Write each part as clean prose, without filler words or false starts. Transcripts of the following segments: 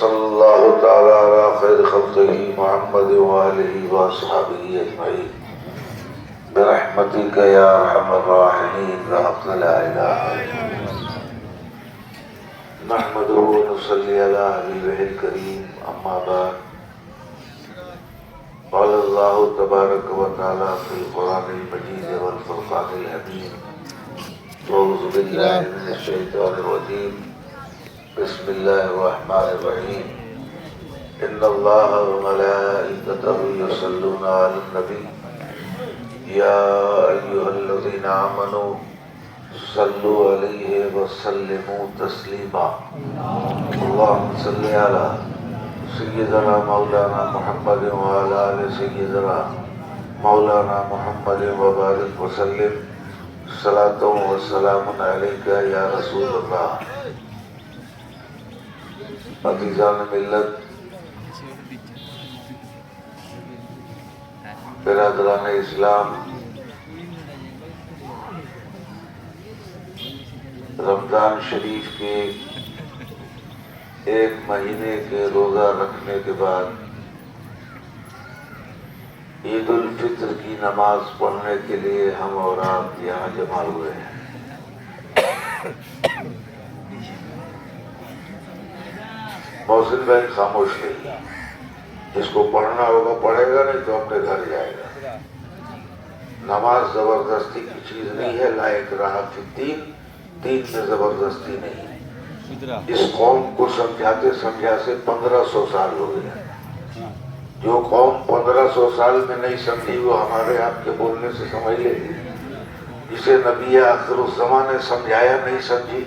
وصلی اللہ تعالی علی خیر خلقہ محمد وآلہ واصحابہ اجمعین برحمتک یا ارحم الراحمین بحق لا الہ الا اللہ نحمدہ ونصلی علی حبیبہ الکریم اما بعد قال اللہ تبارک و تعالی فی القرآن المجید والفرقان الحمید اعوذ باللہ من الشیطان الرجیم بسم اللہ الرحمن الرحیم ان اللہ وملائکتہ یصلون علی النبی یا ایہا الذین آمنوا صلوا علیہ وسلموا تسلیما اللہم صلی علی سیدنا مولانا محمد وعلی آل سیدنا مولانا محمد وبارک وسلم صلاۃ و سلام علیک یا رسول اللہ عزیزان ملت برادران اسلام رمضان شریف کے ایک مہینے کے روزہ رکھنے کے بعد عید الفطر کی نماز پڑھنے کے لیے ہم اور آپ یہاں جمع ہوئے ہیں۔ محسن بھائی خاموش نہیں، جس کو پڑھنا ہوگا پڑھے گا، نہیں تو اپنے گھر جائے گا۔ نماز زبردستی کی چیز نہیں ہے، لا اکراہ فی الدین، دین میں زبردستی نہیں۔ اس قوم کو سمجھاتے سمجھاتے 1500 سال ہو گئے۔ جو قوم 1500 سال میں نہیں سمجھی وہ ہمارے آپ کے بولنے سے سمجھ لے گی۔ جسے نبی آخر الزمان نے سمجھایا نہیں سمجھی،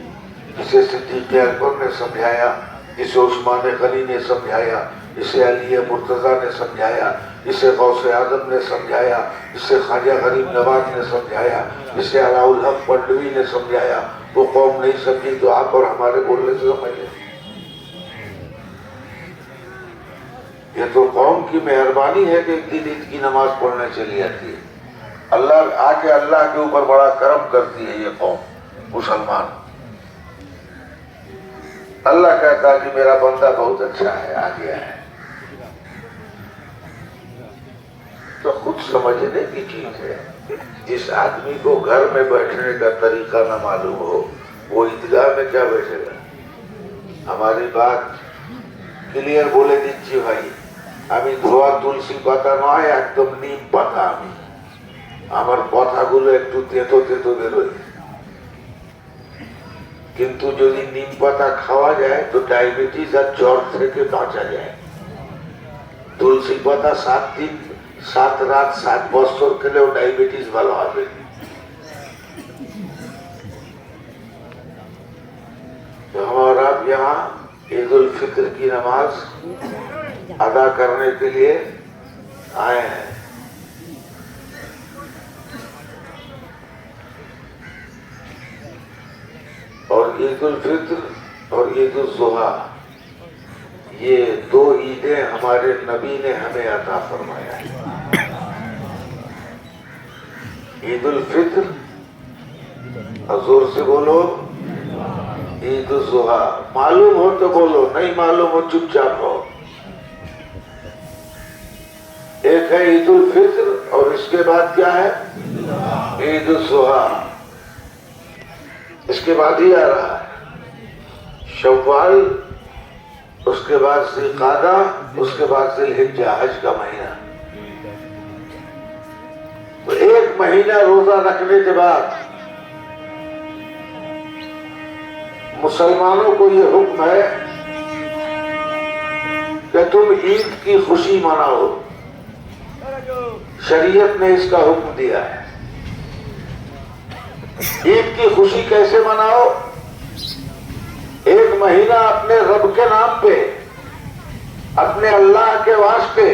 جسے صدیق اکبر نے سمجھایا، جسے عثمان غنی نے سمجھایا، جسے علی مرتضیٰ نے سمجھایا، جسے غوث اعظم نے سمجھایا، جسے خواجہ غریب نواز نے سمجھایا، جسے علاء الحق پنڈوی نے سمجھایا، وہ قوم نہیں سمجھی تو آپ اور ہمارے بولنے سے سمجھ لیں۔ یہ تو قوم کی مہربانی ہے کہ ایک دن عید کی نماز پڑھنے چلی جاتی ہے۔ اللہ آ کے اللہ کے اوپر بڑا کرم کرتی ہے یہ قوم مسلمان۔ اللہ کہتا ہے کہ میرا بندہ بہت اچھا ہے، آ گیا ہے۔ تو خود سمجھنے کی چیز ہے۔ جس آدمی کو گھر میں بیٹھنے کا طریقہ نہ معلوم ہو وہ عیدگاہ میں کیا بیٹھے گا؟ ہماری بات کلیئر بولے دیجیے بھائی، আমি ধোয়া তুলসী পাতা নয়, একদম নিম পাতা। আমার কথাগুলো একটু তেতো তেতো বেরোয়, কিন্তু যদি নিম পাতা খাওয়া যায় তো ডায়াবেটিস আর জ্বর থেকে বাঁচা যায়। তুলসী পাতা 7 দিন 7 রাত 7 বছর খেলেও ডায়াবেটিস ভালো হবে। तो हम आप यहाँ ईद उल फित्र की नमाज अदा करने के लिए आए हैं। और ईद उल फित्र और ईद उल ज़ुहा ये 2 ईदें हमारे नबी ने हमें अता फरमाया है। ईद उल फित्र जोर से बोलो, ईद उल ज़ुहा मालूम हो तो बोलो, नहीं मालूम हो चुपचाप रहो। एक है ईद उल फित्र और इसके बाद क्या है? ईद उल ज़ुहा। इसके बाद ही आ रहा है शव्वाल, उसके बाद ज़िलक़ादा, उसके बाद ज़िलहिज्जा, हज का महीना। तो 1 महीना रोजा रखने के बाद मुसलमानों को ये हुक्म है कि तुम ईद की खुशी मनाओ। शरीयत ने इसका हुक्म दिया है। ईद की खुशी कैसे मनाओ? 1 महीना अपने रब के नाम पे, अपने अल्लाह के वास्ते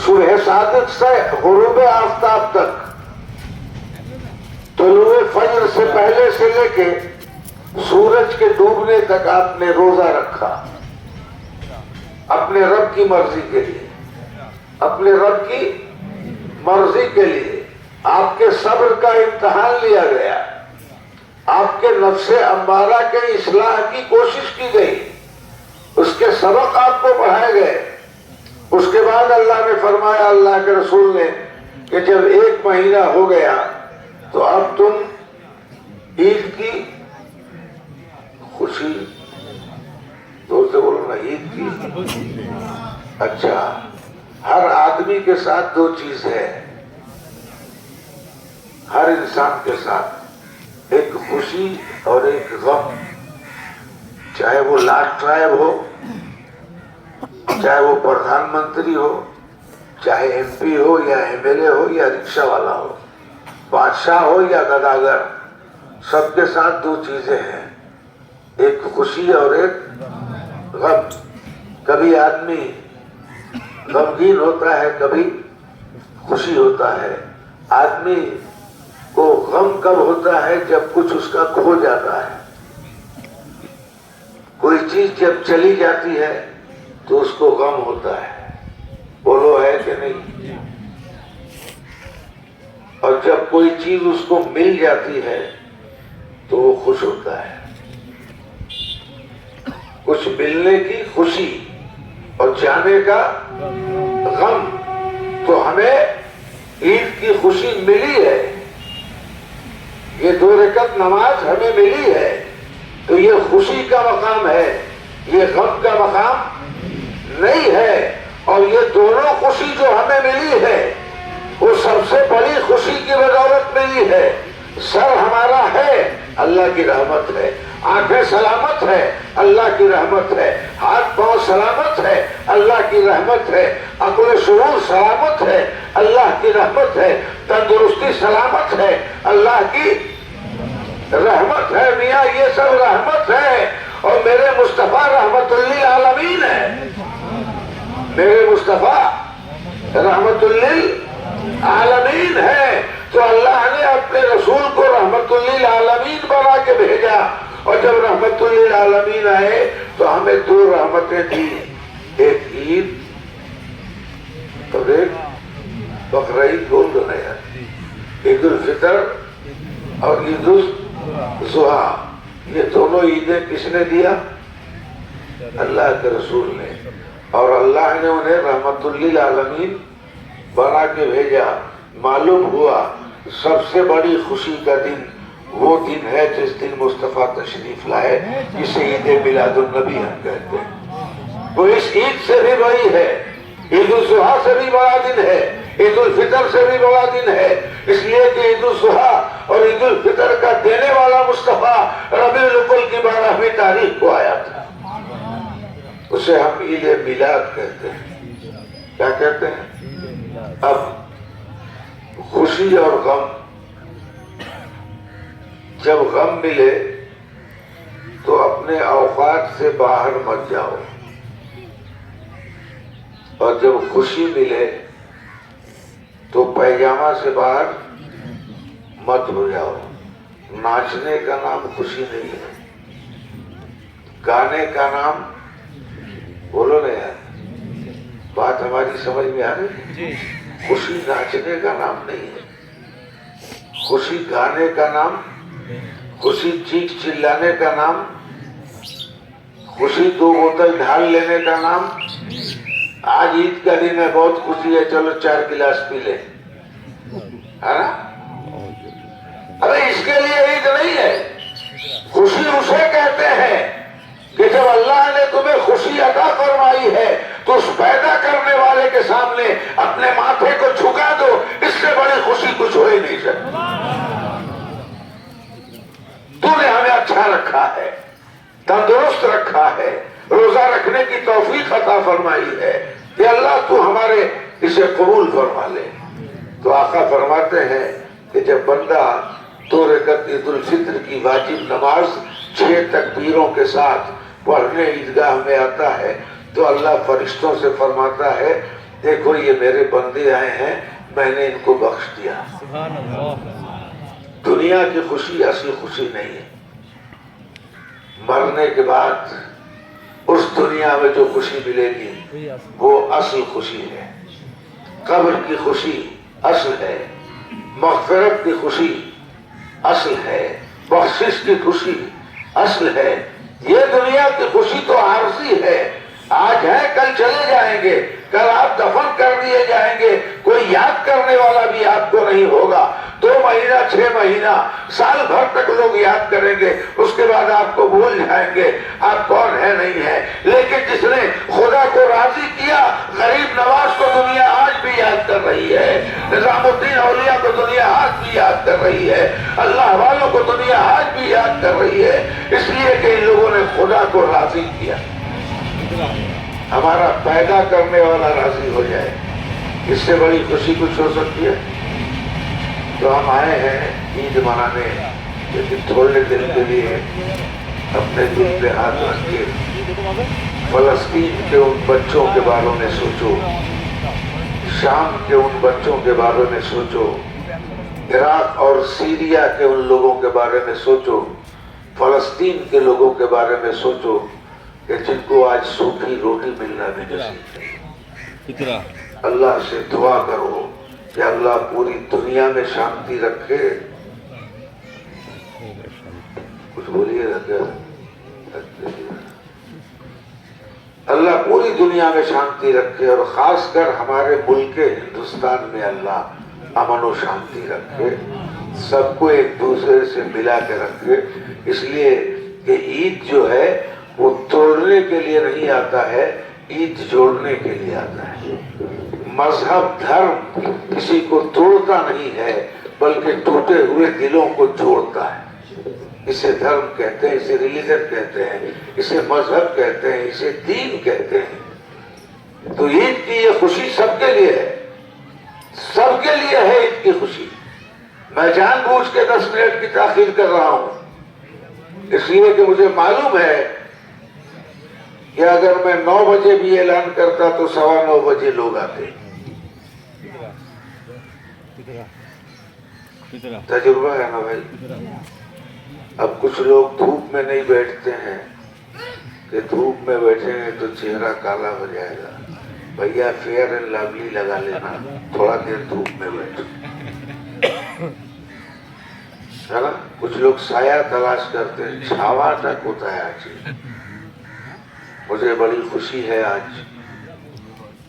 सुबह सादिक से गुरूब आफ्ताब तक, तुलुए फज्र से पहले से लेके सूरज के डूबने तक आपने रोजा रखा अपने रब की मर्जी के लिए। अपने रब की मर्जी के लिए आपके सब्र का इम्तिहान लिया गया, आपके नफ्से अम्मारा के इस्लाह की कोशिश की गई, उसके کے سبق آپ کو پڑھائے گئے. اس کے بعد اللہ نے فرمایا، اللہ کے رسول نے، کہ جب 1 مہینہ ہو گیا تو اب تم عید کی خوشی، زور سے بولو نا، عید کی. اچھا، ہر آدمی کے ساتھ 2 چیز ہے، ہر انسان کے ساتھ، ایک خوشی اور ایک غم. چاہے وہ لارڈ ٹرائب ہو، چاہے وہ پردھان منتری ہو، چاہے MP ہو یا MLA ہو یا رکشہ والا ہو، بادشاہ ہو یا گداگر، سب کے ساتھ 2 چیزیں ہیں، ایک خوشی اور ایک غم. کبھی آدمی غمگین ہوتا ہے، کبھی خوشی ہوتا ہے. آدمی کو غم کب ہوتا ہے؟ جب کچھ اس کا کھو جاتا ہے. کوئی چیز جب چلی جاتی ہے تو اس کو غم ہوتا ہے. بولو ہے کہ نہیں؟ اور جب کوئی چیز اس کو مل جاتی ہے تو وہ خوش ہوتا ہے. کچھ ملنے کی خوشی اور جانے کا غم. تو ہمیں عید کی خوشی ملی ہے، یہ 2 رکعت نماز ہمیں ملی ہے، تو یہ خوشی کا مقام ہے، یہ غم کا مقام نہیں ہے. اور یہ دونوں خوشی جو ہمیں ملی ہے وہ سب سے بڑی خوشی کی بدولت ملی ہے. سر ہمارا ہے، اللہ کی رحمت ہے. آنکھیں سلامت ہے، اللہ کی رحمت ہے. ہاتھ پاؤں سلامت ہے، اللہ کی رحمت ہے. عقل شعور سلامت ہے، اللہ کی رحمت ہے. تندرستی سلامت ہے، اللہ کی رحمت ہے. میاں یہ سب رحمت ہے. اور میرے مصطفیٰ رحمت للعالمین ہے. میرے مصطفیٰ رحمت للعالمین ہے. تو اللہ نے اپنے رسول کو رحمت للعالمین بنا کے بھیجا. اور جب رحمت للعالمین آئے تو ہمیں 2 رحمتیں دی، ایک عید اور ایک بقرعید. بول دو نا یار، عید الفطر اور عید الاضحیٰ، یہ دونوں عیدیں کس نے دیا؟ اللہ کے رسول نے. اور اللہ نے انہیں رحمت للعالمین بنا کے بھیجا. معلوم ہوا سب سے بڑی خوشی کا دن وہ دن ہے جس دن مصطفیٰ تشریف لائے، جسے عید میلاد النبی ہم کہتے ہیں. وہ اس عید سے بھی بڑی ہے، عید الاضحیٰ سے بھی بڑا دن ہے، عید الفطر سے بھی بڑا دن ہے. اس لیے کہ عید الاضحیٰ اور عید الفطر کا دینے والا مصطفیٰ ربیع الاول کی 12ویں تاریخ کو آیا تھا. اسے ہم عید میلاد کہتے ہیں. کیا کہتے ہیں؟ اب خوشی اور غم، جب غم ملے تو اپنے اوقات سے باہر مت جاؤ، اور جب خوشی ملے تو پیجامہ سے باہر مت ہو جاؤ. ناچنے کا نام خوشی نہیں ہے، گانے کا نام، بولو نا یار، بات ہماری سمجھ میں آ رہی ہے؟ خوشی ناچنے کا نام نہیں ہے، خوشی گانے کا نام، خوشی چیخ چلانے کا نام، خوشی 2 بوتل ڈھال لینے کا نام. آج عید کا دن ہے، بہت خوشی ہے، چلو 4 گلاس پی لیں، ہے نا؟ ارے اس کے لیے عید نہیں ہے. خوشی اسے کہتے ہیں کہ جب اللہ نے تمہیں خوشی عطا فرمائی ہے تو اس پیدا کرنے والے کے سامنے اپنے ماتھے کو جھکا دو. اس سے بڑی خوشی کچھ ہو ہی نہیں سکتی. تو نے ہمیں اچھا رکھا ہے، تندرست رکھا ہے، روزہ رکھنے کی توفیق عطا فرمائی ہے، کہ اللہ تو ہمارے اسے قبول فرما لے. تو آقا فرماتے ہیں کہ جب بندہ 2 رکعت عید الفطر کی واجب نماز 6 تکبیروں کے ساتھ پڑھنے عیدگاہ میں آتا ہے تو اللہ فرشتوں سے فرماتا ہے، دیکھو یہ میرے بندے آئے ہیں، میں نے ان کو بخش دیا. سبحان اللہ. دنیا کی خوشی اصل خوشی نہیں ہے. مرنے کے بعد اس دنیا میں جو خوشی ملے گی وہ اصل خوشی ہے. قبر کی خوشی اصل ہے، مغفرت کی خوشی اصل ہے، بخشش کی خوشی اصل ہے. یہ دنیا کی خوشی تو عارضی ہے. आज है कल चले जाएंगे, कल आप दफन कर दिए जाएंगे, कोई याद करने वाला भी आपको नहीं होगा। 2 महीना 6 महीना साल भर तक लोग याद करेंगे, उसके बाद आपको भूल जाएंगे आप कौन है नहीं है। लेकिन जिसने खुदा को राजी किया, गरीब नवाज को दुनिया आज भी याद कर रही है, निजामुद्दीन औलिया को दुनिया आज भी याद कर रही है, अल्लाह वालों को दुनिया आज भी याद कर रही है, इसलिए कि इन लोगों ने खुदा को राजी किया। हमारा पैदा करने वाला राजी हो जाए, इससे बड़ी खुशी कुछ हो सकती है? तो हम आए हैं ईद मनाने, लेकिन थोड़े दिन के लिए अपने दिल पे हाथ रख के फलस्तीन के उन बच्चों के बारे में सोचो, शाम के उन बच्चों के बारे में सोचो, इराक और सीरिया के उन लोगों के बारे में सोचो, फलस्तीन के लोगों के बारे में सोचो कि जिनको आज सूखी रोटी मिलना भी नसीब नहीं। अल्लाह से दुआ करो कि अल्लाह पूरी दुनिया में शांति रखे। कुछ बोलिए क्या? अल्लाह पूरी दुनिया में शांति रखे और खासकर हमारे मुल्क हिंदुस्तान में अल्लाह अमन और शांति रखे, सबको एक दूसरे से मिला के रखे। इसलिए कि ईद जो है वो तोड़ने के लिए नहीं आता है, ईद जोड़ने के लिए आता है। मजहब धर्म किसी को तोड़ता नहीं है, बल्कि टूटे हुए दिलों को जोड़ता है। इसे धर्म कहते हैं, इसे रिलीजन कहते हैं, इसे मजहब कहते हैं, इसे दीन कहते हैं। तो ईद की ये खुशी सबके लिए है, सबके लिए है ईद की खुशी। मैं जानबूझ के 10 मिनट की ताखीर कर रहा हूं, इसलिए कि मुझे मालूम है कि अगर मैं 9 बजे भी ऐलान करता तो 9:15 बजे लोग आते। तजुर्बा है ना भाई। अब कुछ लोग धूप में नहीं बैठते हैं कि धूप में बैठेंगे तो चेहरा काला हो जाएगा। भैया फेयर एंड लवली लगा लेना, थोड़ा देर धूप में बैठो, है ना। कुछ लोग साया तलाश करते हैं, छावा तक होता है आज। मुझे बड़ी खुशी है आज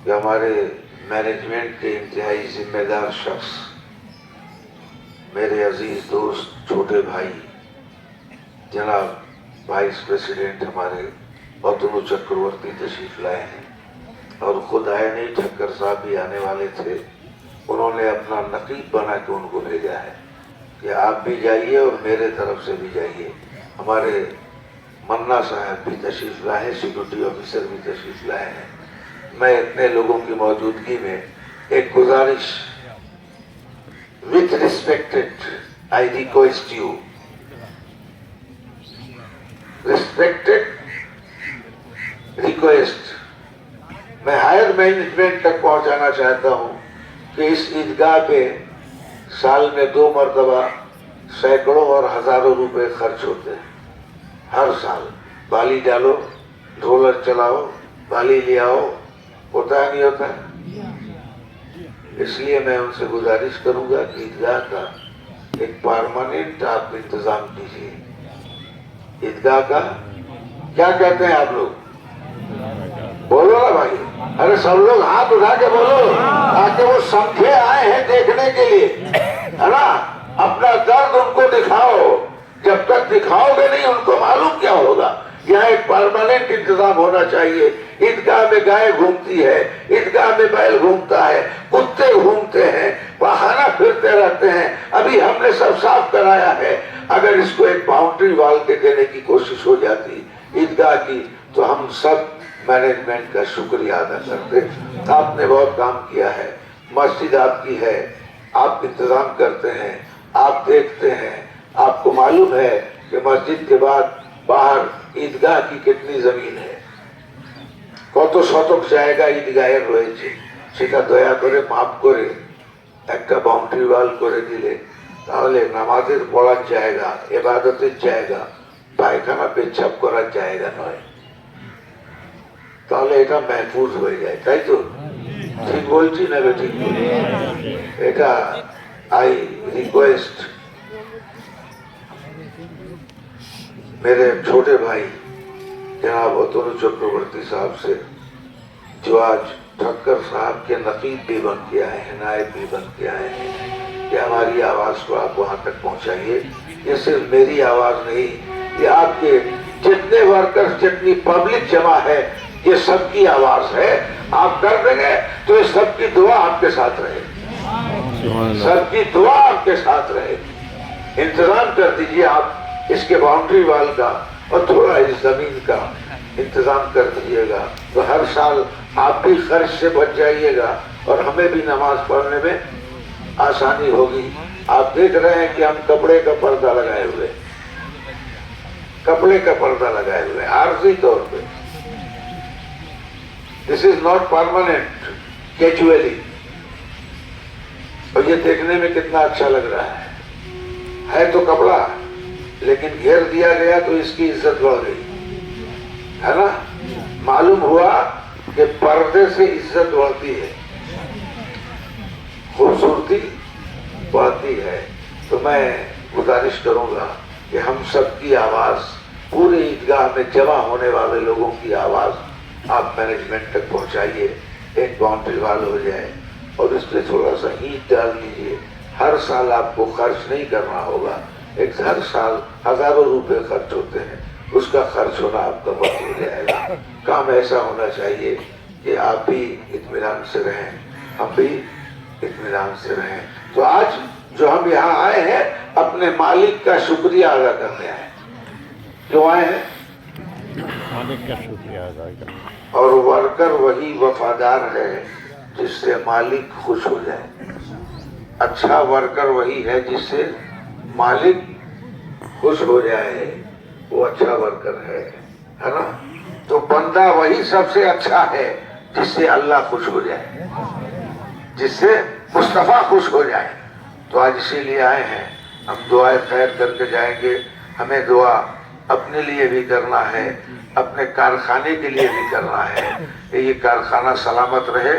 कि हमारे मैनेजमेंट के इंतहाई जिम्मेदार शख्स, मेरे अजीज दोस्त छोटे भाई जनाब वाइस प्रेसिडेंट हमारे अतुल चक्रवर्ती तशरीफ लाए हैं और खुद आए नहीं, ठक्कर साहब भी आने वाले थे। उन्होंने अपना नकीब बना के उनको भेजा है कि आप भी जाइए और मेरे तरफ से भी जाइए। हमारे मन्ना साहब भी तशरीफ लाए हैं, सिक्योरिटी ऑफिसर भी तशरीफ लाए हैं। मैं इतने लोगों की मौजूदगी में एक गुजारिश, with respected I request you, respected request, मैं हायर मैनेजमेंट तक पहुंचाना चाहता हूं कि इस ईदगाह पे साल में 2 मरतबा सैकड़ों और हजारों रुपए खर्च होते हैं। हर साल बाली डालो, ढोलक चलाओ, बाली ले आओ, होता है नहीं होता है। इसलिए मैं उनसे गुजारिश करूंगा कि ईदगाह का एक परमानेंट आप इंतजाम कीजिए। ईदगाह का क्या कहते हैं आप लोग? बोलो ना भाई, अरे सब लोग हाथ उठा के बोलो ताकि वो समझे आए हैं देखने के लिए, है ना। अपना दर्द उनको दिखाओ, जब तक दिखाओगे नहीं उनको मालूम क्या होगा। यहाँ एक परमानेंट इंतजाम होना चाहिए। ईदगाह में गाय घूमती है, ईदगाह में बैल घूमता है, कुत्ते घूमते हैं, बहाना फिरते रहते हैं। अभी हमने सब साफ कराया है, अगर इसको एक बाउंड्री वाल के देने की कोशिश हो जाती ईदगाह की तो हम सब मैनेजमेंट का शुक्रिया अदा करते। आपने बहुत काम किया है, मस्जिद आपकी है, आप इंतजाम करते हैं, आप देखते हैं, आपको मालूम है कि मस्जिद के बाद बाहर ईदगाह की कितनी जमीन है, কত শতক জায়গা ঈদগাহের রয়েছে, সেটা দয়া করে মাপ করে একটা বাউন্ডারি ওয়াল করে দিলে তাহলে নামাজের পড়ার জায়গা, ইবাদতের জায়গা, পায়খানা পেচ্ছাপ করার জায়গা নয়, তাহলে এটা महफूज হয়ে যায়। তাই তো ঠিক বলছি না ঠিক? এটা আই रिक्वेस्ट मेरे छोटे भाई जनाब अतुल चक्रवर्ती साहब से, जो आज ठक्कर साहब के नकीब भी बन के आए हैं, नायब भी बन के आए हैं, कि हमारी आवाज़ को आप वहाँ तक पहुँचाइए। ये सिर्फ मेरी आवाज़ नहीं, ये आपके जितने वर्कर्स, जितनी पब्लिक जमा है, ये सबकी आवाज़ है। आप कर देंगे तो ये सबकी दुआ आपके साथ रहेगी, सबकी दुआ आपके साथ रहेगी। इंतज़ाम कर दीजिए आप इसके बाउंड्री वाल का और थोड़ा इस ज़मीन का इंतज़ाम कर दीजिएगा, तो हर साल आप भी खर्च से बच जाइएगा और हमें भी नमाज पढ़ने में आसानी होगी। आप देख रहे हैं कि हम कपड़े का पर्दा लगाए हुए, कपड़े का पर्दा लगाए हुए आर्जी तौर पे। This is not permanent, casually. और ये देखने में कितना अच्छा लग रहा है तो कपड़ा, लेकिन घेर दिया गया तो इसकी इज्जत बढ़ गई, है ना। मालूम हुआ कि पर्दे से इज्जत बढ़ती है, खूबसूरती बढ़ती है। तो मैं गुजारिश करूंगा कि हम सबकी आवाज, पूरे ईदगाह में जमा होने वाले लोगों की आवाज आप मैनेजमेंट तक पहुंचाइए। एक बाउंड्री वाल हो जाए और इस पर थोड़ा सा ईंट डाल दीजिए। हर साल आपको खर्च नहीं करना होगा, एक हर साल हजारों रुपए खर्च होते हैं, उसका खर्च होना आपका बंद हो जाएगा। काम ऐसा होना चाहिए कि आप भी इत्मीनान से रहें, हम भी इत्मीनान से रहें। तो आज जो हम यहाँ आए हैं, अपने मालिक का शुक्रिया अदा करने आए। क्यों आए हैं? मालिक का शुक्रिया अदा करने। और वर्कर वही वफादार है जिससे मालिक खुश हो जाए। अच्छा वर्कर वही है जिससे मालिक खुश हो जाए, वो अच्छा वर्कर है ना। तो बंदा वही सबसे अच्छा है जिससे अल्लाह खुश हो जाए, जिससे मुस्तफा खुश हो जाए। तो आज इसीलिए आए हैं, हम दुआए खैर करके जाएंगे। हमें दुआ अपने लिए भी करना है, अपने कारखाने के लिए भी करना है कि ये कारखाना सलामत रहे,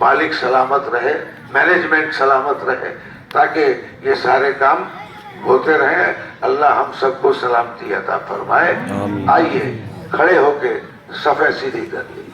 मालिक सलामत रहे, मैनेजमेंट सलामत रहे, ताकि ये सारे काम होते रहें। अल्लाह हम सबको सलामती अता फरमाए। आइए खड़े होके सफ़े सीधी कर लीजिए।